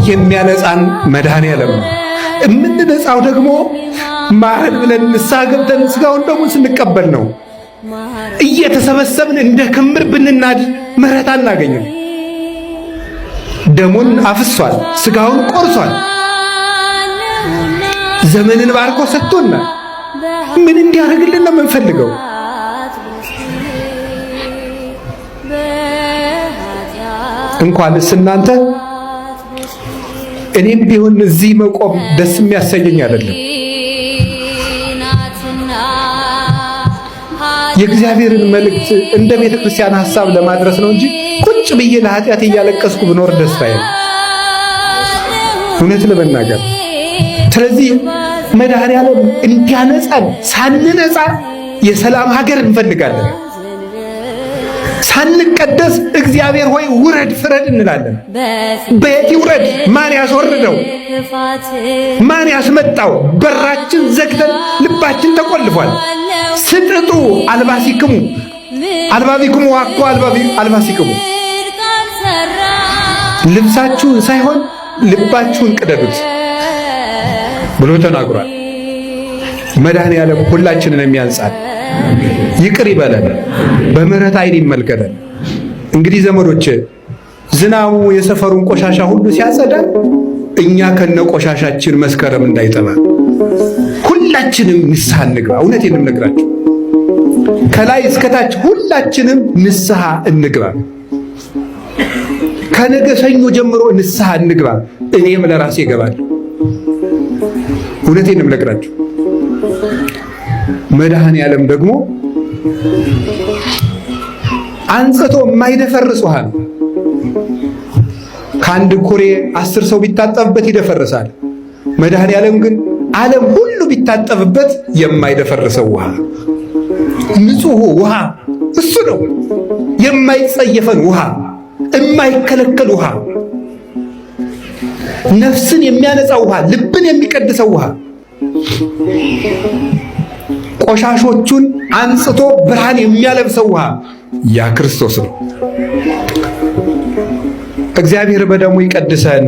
የሚያነጻን መድኃኔዓለም ነው። የምንነጻው ደግሞ ማረን ብለን ንስሐ ገብተን ሥጋውን ደግሞ ስንቀበል ነው። እየተሰበሰብን እንደ ክምር ብንናድ ምሕረት አናገኝም። ደሙን አፍሷል፣ ሥጋውን ቆርሷል፣ ዘመንን ባርኮ ሰጥቶናል። ምን እንዲያደርግልን ነው የምንፈልገው? እንኳንስ እናንተ እኔም ቢሆን እዚህ መቆም ደስ የሚያሰኘኝ አይደለም። የእግዚአብሔርን መልእክት እንደ ቤተ ክርስቲያን ሐሳብ ለማድረስ ነው እንጂ ቁጭ ብዬ ለኃጢአት እያለቀስኩ ብኖር ደስታዬ ነው፣ እውነት ለመናገር። ስለዚህ መድኃኔዓለም እንዲያነጻን ሳንነጻ የሰላም ሀገር እንፈልጋለን። ሳንቀደስ እግዚአብሔር ሆይ ውረድ ፍረድ እንላለን። በየት ይውረድ? ማን ያስወርደው? ማን ያስመጣው? በራችን ዘግተን ልባችን ተቆልፏል። ስጥጡ አልባሲክሙ አልባቢክሙ ዋኮ አልባሲክሙ፣ ልብሳችሁን ሳይሆን ልባችሁን ቅደዱት ብሎ ተናግሯል። መድኃኔዓለም ሁላችንን የሚያንጻን ይቅር ይበለን፣ በምህረት ዓይን ይመልከተን። እንግዲህ ዘመዶች ዝናቡ የሰፈሩን ቆሻሻ ሁሉ ሲያጸዳ እኛ ከነ ቆሻሻችን መስከረም እንዳይጠባ ሁላችንም ንስሐ እንግባ። እውነቴን እነግራችሁ ከላይ እስከታች ሁላችንም ንስሐ እንግባ። ከነገ ሰኞ ጀምሮ ንስሐ እንግባ። እኔም ለራሴ እገባለሁ። እውነቴን እነግራችሁ መድኃኔዓለም ደግሞ አንጽቶ የማይደፈርስ ውሃ ነው። ከአንድ ኩሬ 10 ሰው ቢታጠብበት ይደፈርሳል። መድኃኔዓለም ግን ዓለም ሁሉ ቢታጠብበት የማይደፈርሰው ውሃ፣ ንጹሕ ውሃ እሱ ነው። የማይጸየፈን ውሃ፣ የማይከለከል ውሃ፣ ነፍስን የሚያነጻው ውሃ፣ ልብን የሚቀድሰው ውሃ፣ ቆሻሾቹን አንጽቶ ብርሃን የሚያለብሰው ውሃ ያ ክርስቶስ ነው። እግዚአብሔር በደሙ ይቀድሰን።